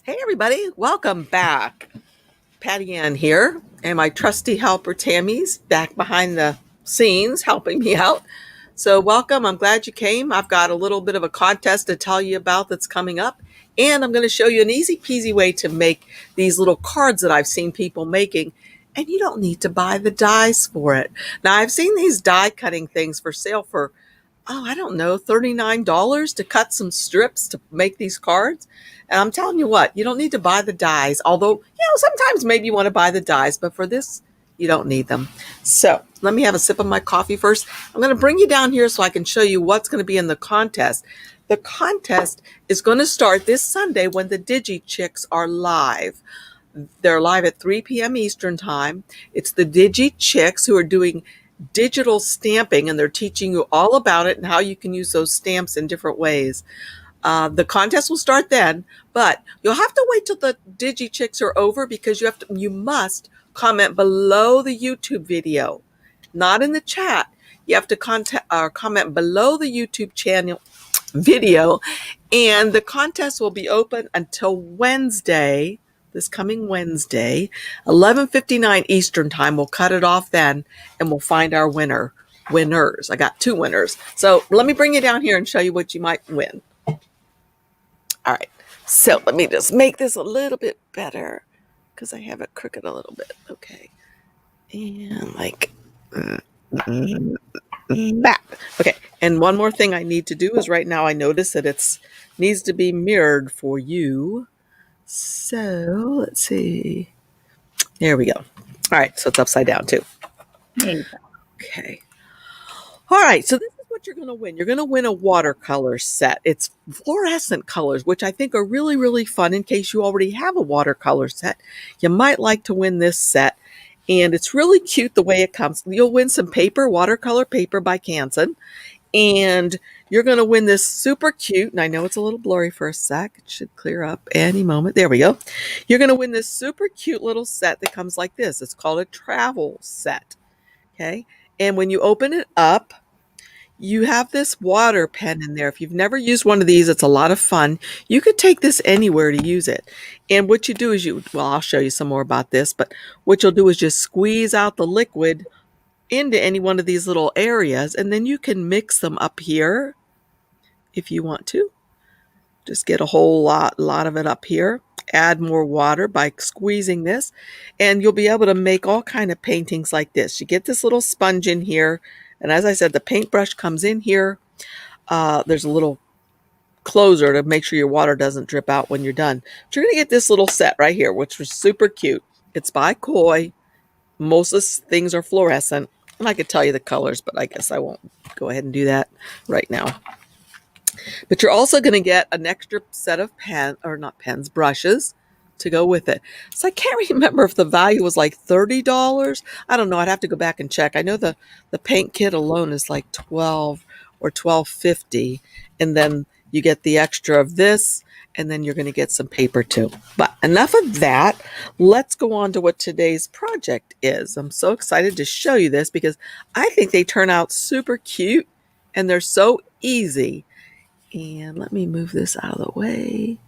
Hey everybody, welcome back. PattyAnne here, and my trusty helper Tammy's back behind the scenes helping me out. So welcome, I'm glad you came. I've got a little bit of a contest to tell you about that's coming up, and I'm going to show you an easy peasy way to make these little cards that I've seen people making, and you don't need to buy the dies for it. Now I've seen these die cutting things for sale for I don't know, $39 to cut some strips to make these cards. And I'm telling you what, you don't need to buy the dies. Although, sometimes maybe you want to buy the dies, but for this, you don't need them. So let me have a sip of my coffee first. I'm going to bring you down here so I can show you what's going to be in the contest. The contest is going to start this Sunday when the DIGI chicks are live. They're live at 3 p.m. Eastern time. It's the DIGI chicks who are doing digital stamping, and they're teaching you all about it and how you can use those stamps in different ways. The contest will start then, but you'll have to wait till the Digi Chicks are over because you must comment below the YouTube video, not in the chat. You have to comment below the YouTube channel video, and the contest will be open until Wednesday. This coming Wednesday, 11:59 Eastern time. We'll cut it off then, and we'll find our winners. I got two winners. So let me bring you down here and show you what you might win. All right. So let me just make this a little bit better because I have it crooked a little bit. Okay. And like that. Okay. And one more thing I need to do is right now I notice that it needs to be mirrored for you. So let's see. There we go. All right. So it's upside down too. Okay. All right. So this is what you're going to win. You're going to win a watercolor set. It's fluorescent colors, which I think are really, really fun. In case you already have a watercolor set, you might like to win this set. And it's really cute the way it comes. You'll win some paper, watercolor paper by Canson. And you're going to win this super cute, and I know it's a little blurry for a sec. It should clear up any moment. There we go. You're going to win this super cute little set that comes like this. It's called a travel set. Okay. And when you open it up, you have this water pen in there. If you've never used one of these, it's a lot of fun. You could take this anywhere to use it. And what you do is I'll show you some more about this, but what you'll do is just squeeze out the liquid into any one of these little areas, and then you can mix them up here if you want to. Just get a whole lot of it up here. Add more water by squeezing this, and you'll be able to make all kind of paintings like this. You get this little sponge in here, and as I said, the paintbrush comes in here. There's a little closer to make sure your water doesn't drip out when you're done. But you're going to get this little set right here, which was super cute. It's by Koi. Most of the things are fluorescent. And I could tell you the colors, but I guess I won't go ahead and do that right now. But you're also going to get an extra set of brushes to go with it. So I can't remember if the value was like $30. I don't know. I'd have to go back and check. I know the paint kit alone is like $12 or $12.50. And then you get the extra of this, and then you're going to get some paper too. But enough of that. Let's go on to what today's project is. I'm so excited to show you this because I think they turn out super cute and they're so easy. And let me move this out of the way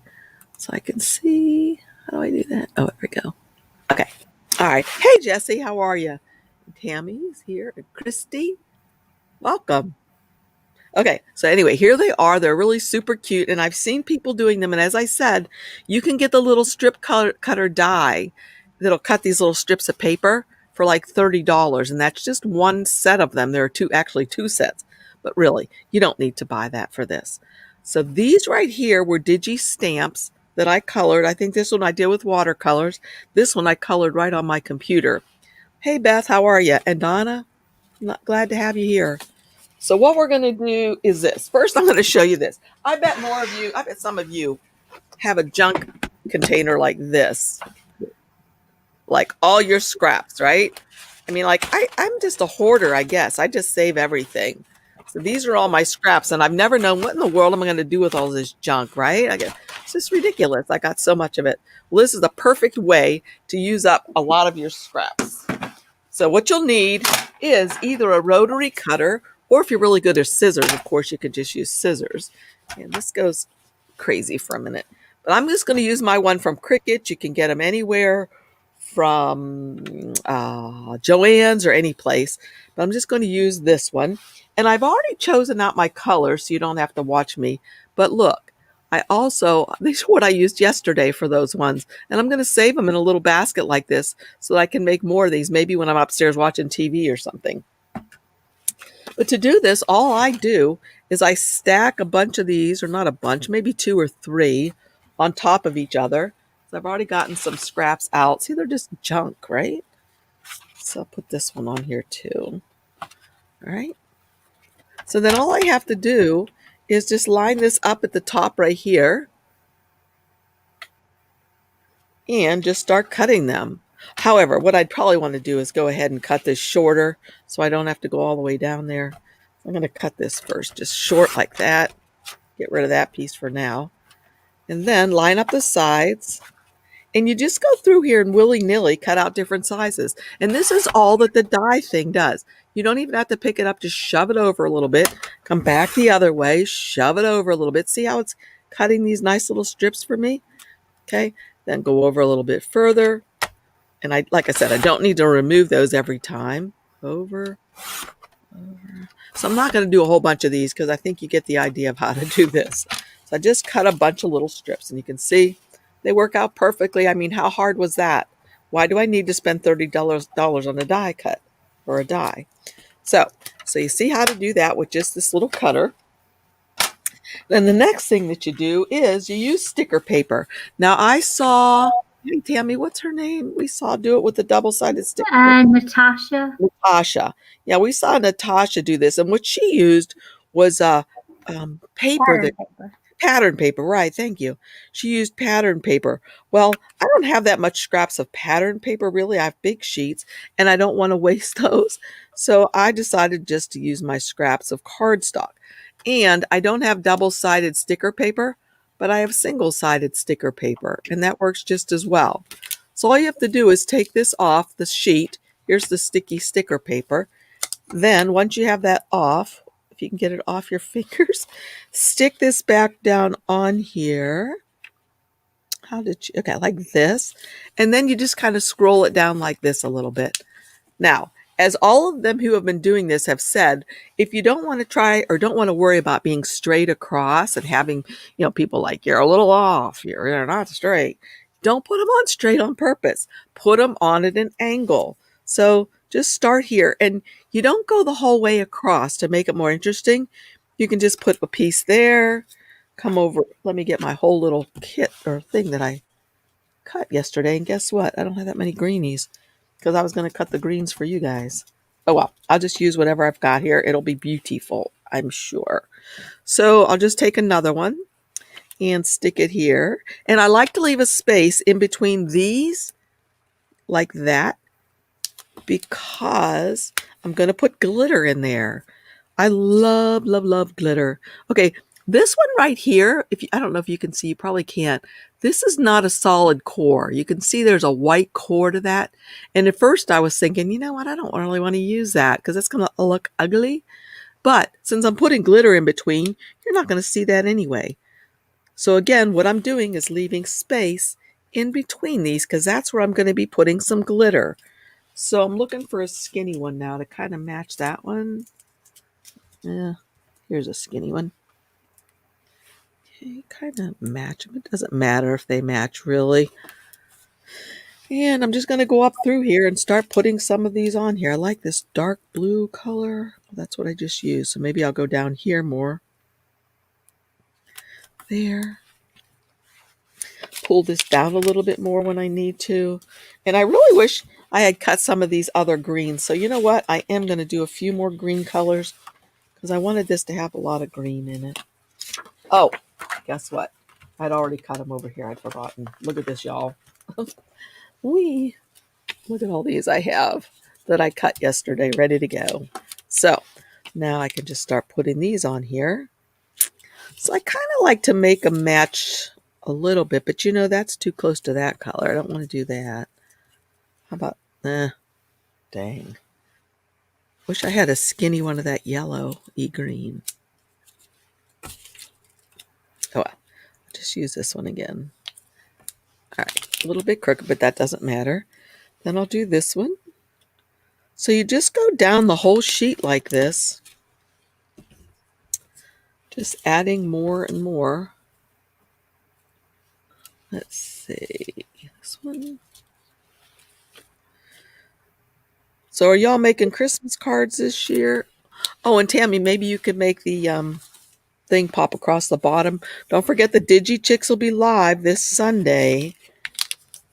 so I can see. How do I do that? Oh, there we go. Okay. All right. Hey, Jesse, how are you? Tammy's here. And Christy, welcome. Okay, so anyway, here they are. They're really super cute, and I've seen people doing them. And as I said, you can get the little strip cutter die that'll cut these little strips of paper for like $30, and that's just one set of them. There are actually two sets, but really, you don't need to buy that for this. So these right here were Digi stamps that I colored. I think this one I did with watercolors. This one I colored right on my computer. Hey, Beth, how are you? And Donna, glad to have you here. So what we're going to do is this. First, I'm going to show you this. I bet some of you have a junk container like this. Like all your scraps, right? I mean, like I'm just a hoarder, I guess. I just save everything. So these are all my scraps, and I've never known what in the world am I going to do with all this junk, right? It's just ridiculous. I got so much of it. Well, this is the perfect way to use up a lot of your scraps. So what you'll need is either a rotary cutter, or if you're really good at scissors, of course, you could just use scissors. And this goes crazy for a minute. But I'm just going to use my one from Cricut. You can get them anywhere from Joann's or any place. But I'm just going to use this one. And I've already chosen out my colors so you don't have to watch me. But look, these are what I used yesterday for those ones. And I'm going to save them in a little basket like this so that I can make more of these, maybe when I'm upstairs watching TV or something. But to do this, all I do is I stack a bunch of these, or not a bunch, maybe 2 or 3 on top of each other. So I've already gotten some scraps out. See, they're just junk, right? So I'll put this one on here too. All right. So then all I have to do is just line this up at the top right here and just start cutting them. However, what I'd probably want to do is go ahead and cut this shorter so I don't have to go all the way down there. I'm going to cut this first, just short like that. Get rid of that piece for now. And then line up the sides. And you just go through here and willy-nilly cut out different sizes. And this is all that the die thing does. You don't even have to pick it up. Just shove it over a little bit. Come back the other way. Shove it over a little bit. See how it's cutting these nice little strips for me? Okay. Then go over a little bit further. And like I said, I don't need to remove those every time. Over. So I'm not going to do a whole bunch of these because I think you get the idea of how to do this. So I just cut a bunch of little strips, and you can see they work out perfectly. I mean, how hard was that? Why do I need to spend $30 on a die cut or a die? So you see how to do that with just this little cutter. Then the next thing that you do is you use sticker paper. Now I saw, hey, Tammy, what's her name? We saw do it with the double-sided sticker paper. Natasha. Natasha. Yeah, we saw Natasha do this, and what she used was paper pattern paper, right? Thank you. She used pattern paper. Well, I don't have that much scraps of pattern paper, really. I have big sheets, and I don't want to waste those. So I decided just to use my scraps of cardstock. And I don't have double-sided sticker paper, but I have single-sided sticker paper, and that works just as well. So all you have to do is take this off the sheet. Here's the sticky sticker paper. Then once you have that off, if you can get it off your fingers, stick this back down on here. Okay, like this. And then you just kind of scroll it down like this a little bit. Now, as all of them who have been doing this have said, if you don't want to try or don't want to worry about being straight across and having, people like, you're a little off, you're not straight, don't put them on straight on purpose. Put them on at an angle. So just start here, and you don't go the whole way across to make it more interesting. You can just put a piece there, come over. Let me get my whole little kit or thing that I cut yesterday, and guess what? I don't have that many greenies because I was going to cut the greens for you guys. Oh well, I'll just use whatever I've got here. It'll be beautiful, I'm sure. So I'll just take another one and stick it here. And I like to leave a space in between these like that because I'm going to put glitter in there. I love, love, love glitter. Okay, this one right here, I don't know if you can see, you probably can't. This is not a solid core. You can see there's a white core to that. And at first I was thinking, you know what, I don't really want to use that because it's going to look ugly. But since I'm putting glitter in between, you're not going to see that anyway. So again, what I'm doing is leaving space in between these because that's where I'm going to be putting some glitter. So I'm looking for a skinny one now to kind of match that one. Yeah, here's a skinny one. Okay, kind of match them. It doesn't matter if they match really. And I'm just going to go up through here and start putting some of these on here. I like this dark blue color. That's what I just used. So maybe I'll go down here more. There. Pull this down a little bit more when I need to. And I really wish I had cut some of these other greens. So you know what? I am going to do a few more green colors because I wanted this to have a lot of green in it. Oh, guess what? I'd already cut them over here. I'd forgotten. Look at this, y'all. Wee. Look at all these I have that I cut yesterday, ready to go. So now I can just start putting these on here. So I kind of like to make a match a little bit, but that's too close to that color. I don't want to do that. How about, dang. Wish I had a skinny one of that yellow green. Oh well, I'll just use this one again. A little bit crooked, but that doesn't matter. Then I'll do this one. So you just go down the whole sheet like this, just adding more and more. Let's see, this one. So are y'all making Christmas cards this year? Oh, and Tammy, maybe you could make the thing pop across the bottom. Don't forget the Digi Chicks will be live this Sunday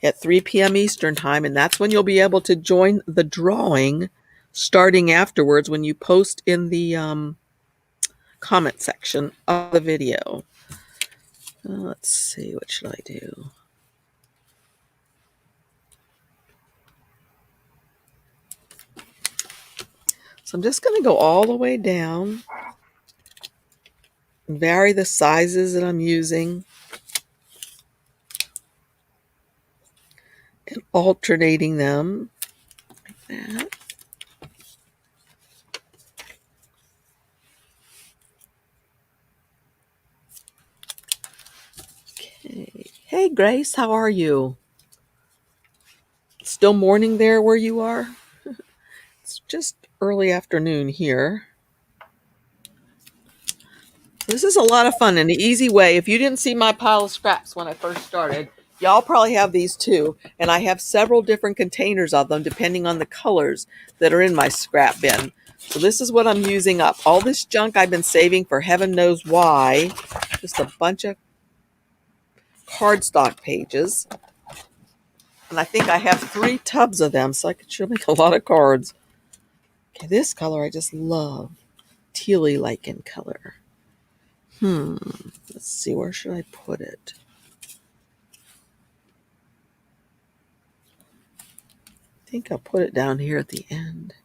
at 3 p.m. Eastern time, and that's when you'll be able to join the drawing starting afterwards when you post in the comment section of the video. Let's see, what should I do? So I'm just going to go all the way down, vary the sizes that I'm using, and alternating them like that. Okay. Hey, Grace, how are you? Still morning there where you are? It's just early afternoon here. This is a lot of fun and an easy way. If you didn't see my pile of scraps when I first started, y'all probably have these too. And I have several different containers of them depending on the colors that are in my scrap bin. So this is what I'm using up. All this junk I've been saving for heaven knows why. Just a bunch of cardstock pages. And I think I have 3 tubs of them, so I could sure make a lot of cards. Okay, this color I just love. Tealy lichen color. Let's see, where should I put it? I think I'll put it down here at the end.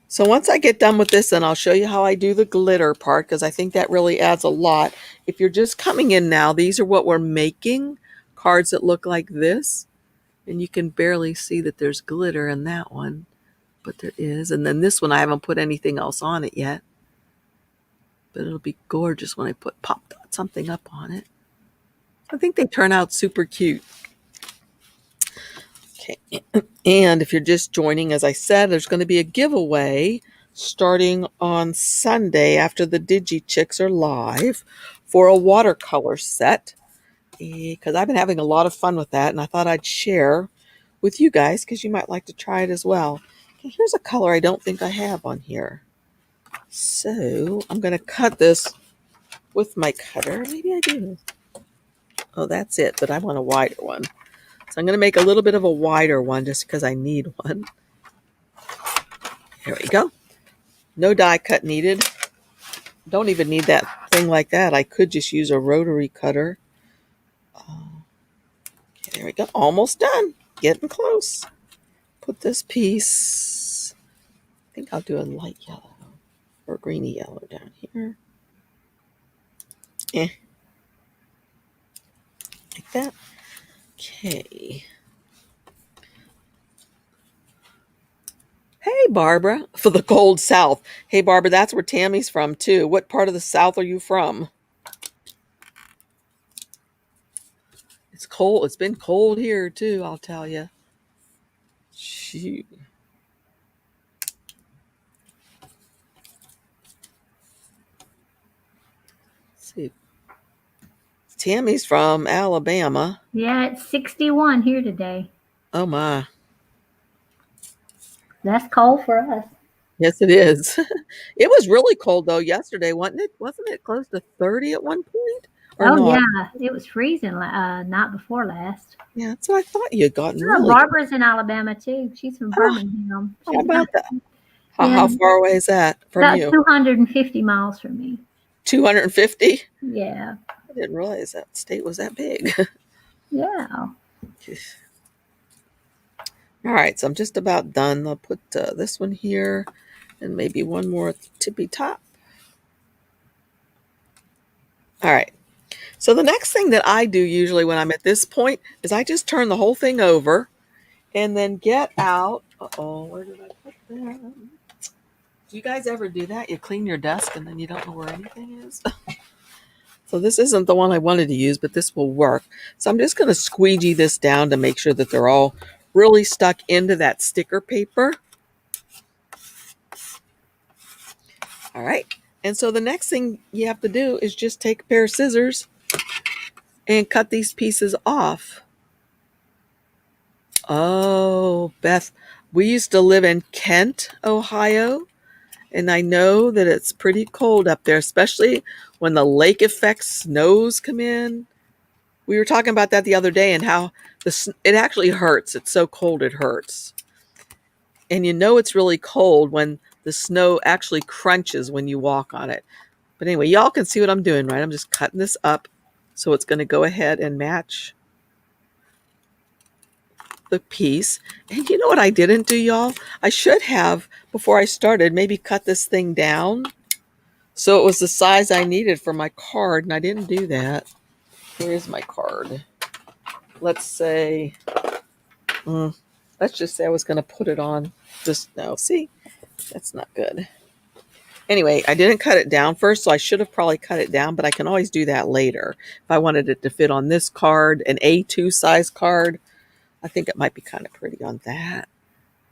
So once I get done with this, then I'll show you how I do the glitter part, because I think that really adds a lot. If you're just coming in now, these are what we're making. Cards that look like this. And you can barely see that there's glitter in that one. But there is. And then this one, I haven't put anything else on it yet. But it'll be gorgeous when I pop something up on it. I think they turn out super cute. Okay, and if you're just joining, as I said, there's going to be a giveaway starting on Sunday after the Digi Chicks are live for a watercolor set, because I've been having a lot of fun with that, and I thought I'd share with you guys because you might like to try it as well. Okay, here's a color I don't think I have on here. So I'm going to cut this with my cutter. Maybe I do. Oh, that's it, but I want a wider one. So I'm going to make a little bit of a wider one just because I need one. There we go. No die cut needed. Don't even need that thing like that. I could just use a rotary cutter. Okay, there we go. Almost done. Getting close. Put this piece, I think I'll do a light yellow or greeny yellow down here. Like that. Okay. Hey, Barbara, for the cold South. Hey, Barbara, that's where Tammy's from, too. What part of the South are you from? It's cold. It's been cold here, too, I'll tell you. Shoot. Let's see. Tammy's from Alabama. Yeah, it's 61 here today. Oh, my. That's cold for us. Yes, it is. It was really cold, though, yesterday, wasn't it? Wasn't it close to 30 at one point? Or not? Yeah, it was freezing night before last. Yeah, that's what I thought you had gotten really. Barbara's in Alabama, too. She's from Birmingham. How about that? How far away is that from you? 250 miles from me. 250? Yeah. I didn't realize that state was that big. Yeah. All right, so I'm just about done. I'll put this one here and maybe one more at the tippy top. All right. So the next thing that I do usually when I'm at this point is I just turn the whole thing over and then get out. Uh-oh, where did I put them? Do you guys ever do that? You clean your desk and then you don't know where anything is? So this isn't the one I wanted to use, but this will work. So I'm just going to squeegee this down to make sure that they're all really stuck into that sticker paper. All right. And so the next thing you have to do is just take a pair of scissors and cut these pieces off. Oh, Beth, we used to live in Kent, Ohio, and I know that it's pretty cold up there, especially when the lake effect snows come in. We were talking about that the other day and how it actually hurts. It's so cold it hurts. And you know it's really cold when the snow actually crunches when you walk on it. But anyway, y'all can see what I'm doing, right? I'm just cutting this up so it's going to go ahead and match the piece. And you know what I didn't do, y'all? I should have, before I started, maybe cut this thing down so it was the size I needed for my card, and I didn't do that. Where is my card? Let's say, let's just say I was going to put it on just now. See, that's not good. Anyway, I didn't cut it down first, so I should have probably cut it down, but I can always do that later. If I wanted it to fit on this card, an A2 size card, I think it might be kind of pretty on that.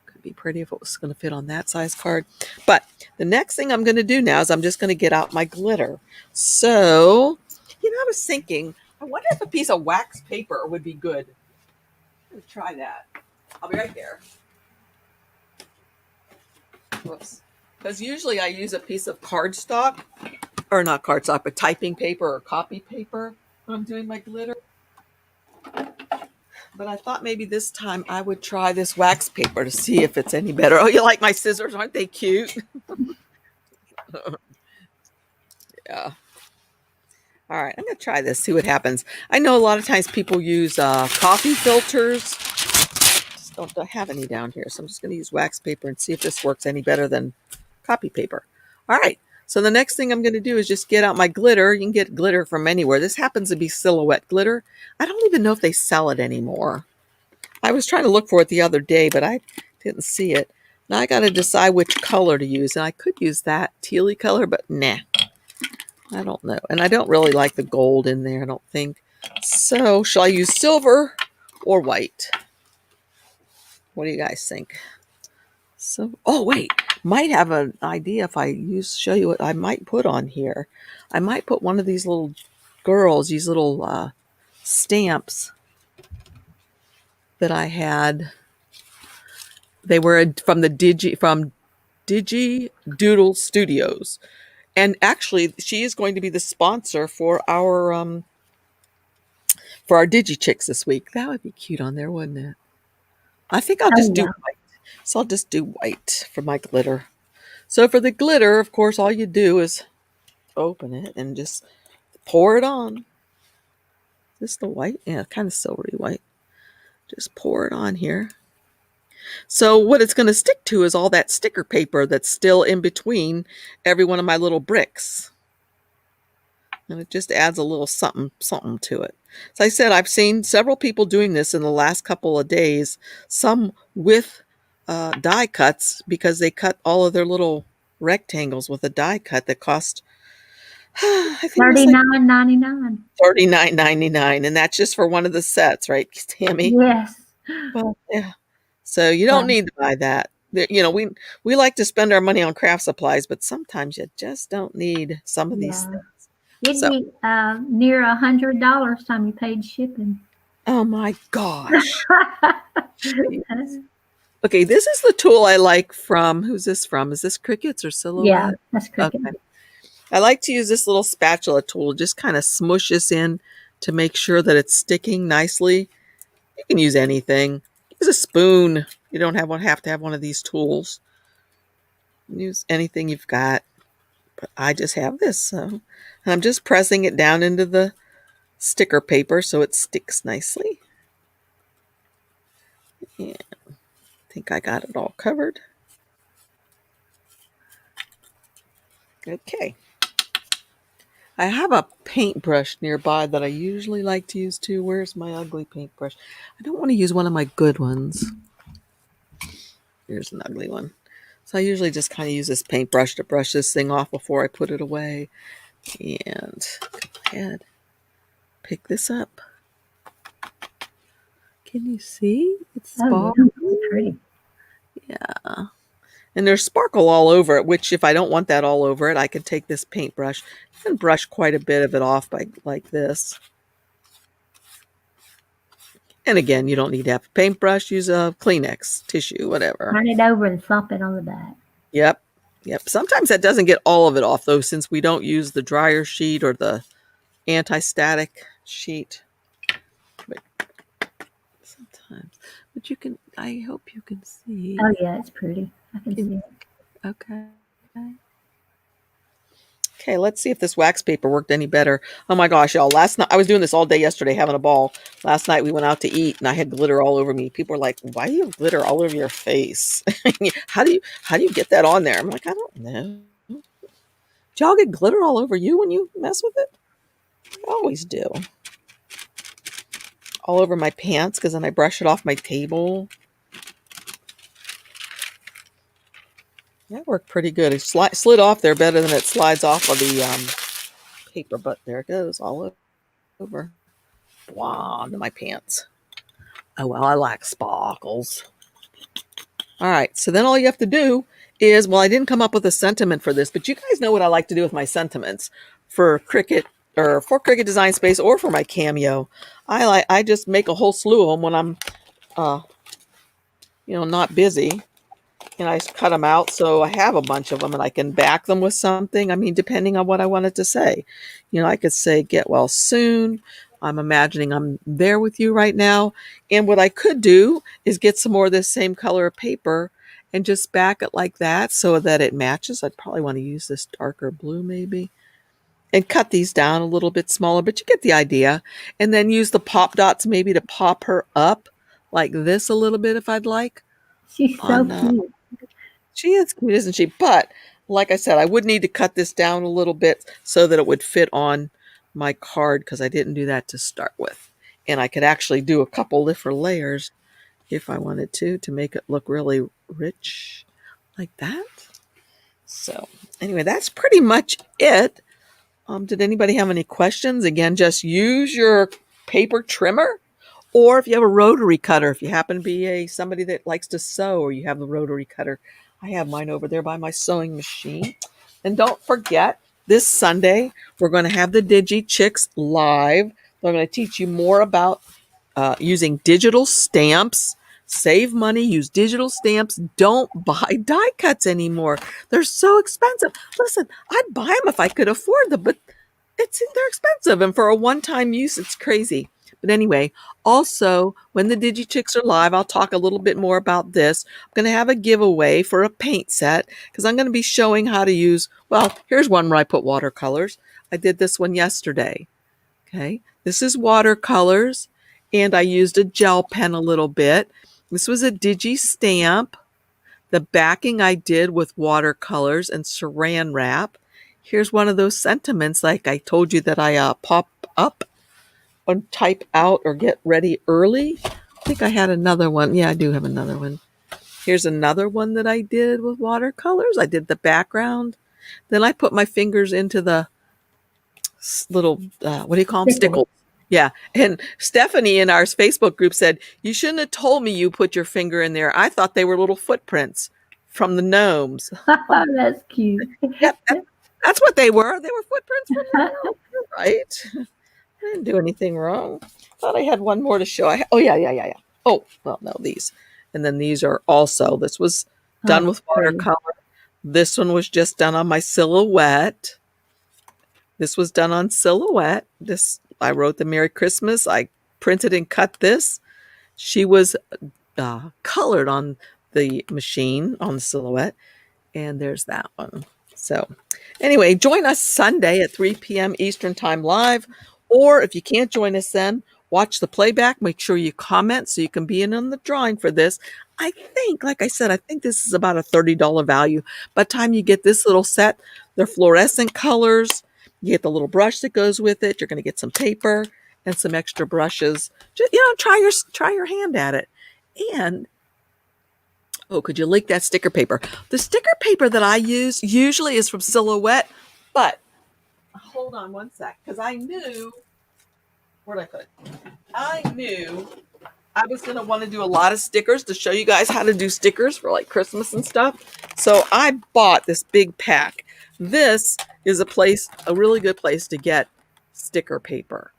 Could be pretty if it was going to fit on that size card. But the next thing I'm going to do now is I'm just going to get out my glitter. So, I was thinking, I wonder if a piece of wax paper would be good. Let's try that. I'll be right there. Whoops. Because usually I use a piece of cardstock, or not cardstock, but typing paper or copy paper when I'm doing my glitter. But I thought maybe this time I would try this wax paper to see if it's any better. Oh, you like my scissors? Aren't they cute? Yeah. All right, I'm going to try this, see what happens. I know a lot of times people use coffee filters. Just don't have any down here, so I'm just going to use wax paper and see if this works any better than copy paper. All right, so the next thing I'm going to do is just get out my glitter. You can get glitter from anywhere. This happens to be Silhouette glitter. I don't even know if they sell it anymore. I was trying to look for it the other day, but I didn't see it. Now I got to decide which color to use, and I could use that tealy color, but nah. I don't know. And I don't really like the gold in there, I don't think. So, shall I use silver or white? What do you guys think? So, oh, wait. Might have an idea if I show you what I might put on here. I might put one of these little girls, these little stamps that I had. They were from the Digi Doodle Studios. And actually, she is going to be the sponsor for our Digi Chicks this week. That would be cute on there, wouldn't it? I think I'll just do white. So I'll just do white for my glitter. So for the glitter, of course, all you do is open it and just pour it on. Is this the white? Yeah, kind of silvery white. Just pour it on here. So what it's going to stick to is all that sticker paper that's still in between every one of my little bricks. And it just adds a little something to it. As I said, I've seen several people doing this in the last couple of days, some with die cuts, because they cut all of their little rectangles with a die cut that cost I think $39.99. $39.99, and that's just for one of the sets, right, Tammy? Yes. Well, yeah. So you don't need to buy that. We like to spend our money on craft supplies, but sometimes you just don't need some of these things. It'd be near $100 time you paid shipping. Oh my gosh. Okay, this is the tool I like from, who's this from? Is this Crickets or Silhouette? Yeah, that's Cricket. Okay. I like to use this little spatula tool, just kind of smush this in to make sure that it's sticking nicely. You can use anything. Use a spoon. You don't have to have one of these tools. Use anything you've got. But I just have this, so. And I'm just pressing it down into the sticker paper so it sticks nicely. And I think I got it all covered. Okay. I have a paintbrush nearby that I usually like to use too. Where's my ugly paintbrush? I don't want to use one of my good ones. Here's an ugly one. So I usually just kind of use this paintbrush to brush this thing off before I put it away. And go ahead, pick this up. Can you see? It's Oh, yeah. sparkly. It's pretty. Yeah. And there's sparkle all over it, which if I don't want that all over it, I could take this paintbrush and brush quite a bit of it off by like this. And again, you don't need to have a paintbrush. Use a Kleenex, tissue, whatever. Turn it over and slop it on the back. Yep. Yep. Sometimes that doesn't get all of it off, though, since we don't use the dryer sheet or the anti-static sheet. But sometimes. But you can, I hope you can see. Oh, yeah, it's pretty. I can see it. Okay. Okay, let's see if this wax paper worked any better. Oh my gosh, y'all. Last night, I was doing this all day yesterday, having a ball. Last night we went out to eat and I had glitter all over me. People were like, why do you have glitter all over your face? How do you get that on there? I'm like, I don't know. Do y'all get glitter all over you when you mess with it? I always do. All over my pants because then I brush it off my table. That worked pretty good. It slid off there better than it slides off of the paper, but there it goes all over. Wow, onto my pants. Oh, well, I like sparkles. All right, so then all you have to do is, well, I didn't come up with a sentiment for this, but you guys know what I like to do with my sentiments for Cricut or for Cricut Design Space or for my Cameo. I just make a whole slew of them when I'm, not busy. And I cut them out so I have a bunch of them and I can back them with something. I mean, depending on what I wanted to say. I could say, get well soon. I'm imagining I'm there with you right now. And what I could do is get some more of this same color of paper and just back it like that so that it matches. I'd probably want to use this darker blue maybe. And cut these down a little bit smaller, but you get the idea. And then use the pop dots maybe to pop her up like this a little bit if I'd like. She's so cute. She is cute, isn't she? But like I said, I would need to cut this down a little bit so that it would fit on my card because I didn't do that to start with. And I could actually do a couple different layers if I wanted to make it look really rich like that. So anyway, that's pretty much it. Did anybody have any questions? Again, just use your paper trimmer. Or if you have a rotary cutter, if you happen to be somebody that likes to sew or you have the rotary cutter, I have mine over there by my sewing machine. And don't forget, this Sunday, we're going to have the Digi Chicks live. They're going to teach you more about using digital stamps. Save money, use digital stamps. Don't buy die cuts anymore. They're so expensive. Listen, I'd buy them if I could afford them, but they're expensive. And for a one-time use, it's crazy. But anyway, also, when the Digi Chicks are live, I'll talk a little bit more about this. I'm going to have a giveaway for a paint set because I'm going to be showing how to use, well, here's one where I put watercolors. I did this one yesterday. Okay, this is watercolors, and I used a gel pen a little bit. This was a Digi stamp. The backing I did with watercolors and saran wrap. Here's one of those sentiments like I told you that I pop up or type out or get ready early. I think I had another one. Yeah, I do have another one. Here's another one that I did with watercolors. I did the background. Then I put my fingers into the little, what do you call them? Stickles. Yeah. And Stephanie in our Facebook group said, you shouldn't have told me you put your finger in there. I thought they were little footprints from the gnomes. That's cute. Yep, that's what they were. They were footprints from the gnomes. Right. I didn't do anything wrong. Thought I had one more to show. Yeah. Oh, well, no, these. And then these are also, this was done with watercolor. This one was just done on my silhouette. This was done on silhouette. I wrote the Merry Christmas. I printed and cut this. She was colored on the machine, on the silhouette. And there's that one. So anyway, join us Sunday at 3 p.m. Eastern Time live. Or if you can't join us then, watch the playback. Make sure you comment so you can be in on the drawing for this. I think, like I said, I think this is about a $30 value. By the time you get this little set, they're fluorescent colors. You get the little brush that goes with it. You're going to get some paper and some extra brushes. Just, try your hand at it. And oh, could you leak that sticker paper? The sticker paper that I use usually is from Silhouette, but hold on one sec, because I knew, where'd I put it? I knew I was going to want to do a lot of stickers to show you guys how to do stickers for like Christmas and stuff. So I bought this big pack. This is a really good place to get sticker paper.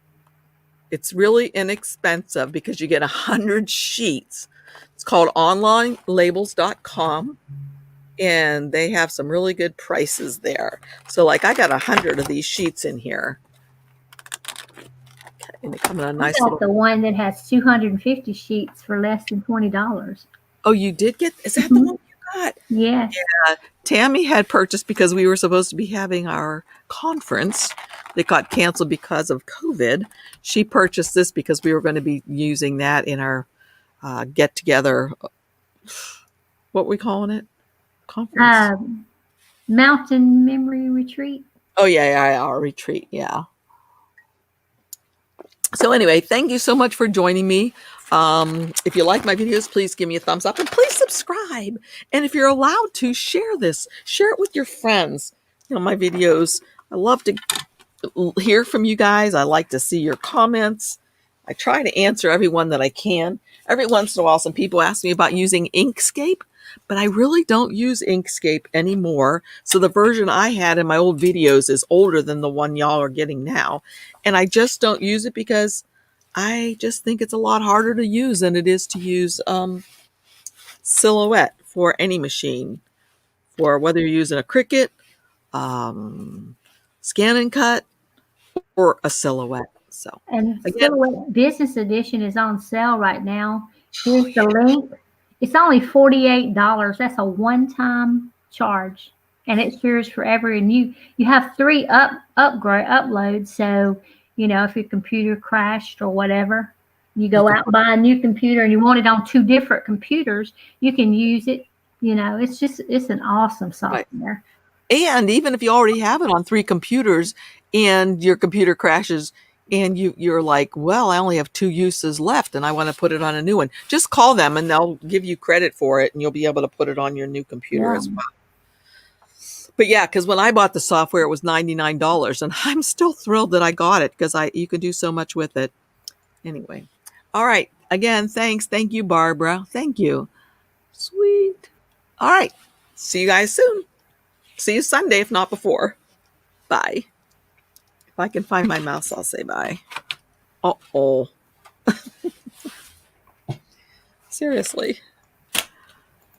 It's really inexpensive because you get 100 sheets. It's called onlinelabels.com, and they have some really good prices there. So like I got 100 of these sheets in here. Okay, and they come in a nice little... the one that has 250 sheets for less than $20. Oh, you did get... Is that the one you got? Yes. Yeah. Tammy had purchased, because we were supposed to be having our conference that got canceled because of COVID. She purchased this because we were going to be using that in our get together. What are we calling it? Conference. Mountain Memory Retreat. Oh yeah, our retreat. Yeah. So anyway, thank you so much for joining me. If you like my videos, please give me a thumbs up and please subscribe. And if you're allowed to, share this. Share it with your friends. You know, my videos. I love to hear from you guys. I like to see your comments. I try to answer everyone that I can. Every once in a while, some people ask me about using Inkscape, but I really don't use Inkscape anymore. So the version I had in my old videos is older than the one y'all are getting now. And I just don't use it because I just think it's a lot harder to use than it is to use Silhouette for any machine. For whether you're using a Cricut, Scan and Cut, or a Silhouette. So, and again, Silhouette Business Edition is on sale right now. Here's the link. It's only $48. That's a one-time charge, and it's yours forever. And you have 3 uploads. So, you know, if your computer crashed or whatever, you go out and buy a new computer and you want it on 2 different computers, you can use it. You know, it's an awesome software. Right. And even if you already have it on 3 computers and your computer crashes and you're like, well, I only have 2 uses left and I want to put it on a new one, just call them and they'll give you credit for it and you'll be able to put it on your new computer as well. But yeah, because when I bought the software, it was $99 and I'm still thrilled that I got it because you can do so much with it. Anyway. All right. Again, thanks. Thank you, Barbara. Thank you. Sweet. All right. See you guys soon. See you Sunday, if not before. Bye. If I can find my mouse, I'll say bye. Uh-oh. Seriously.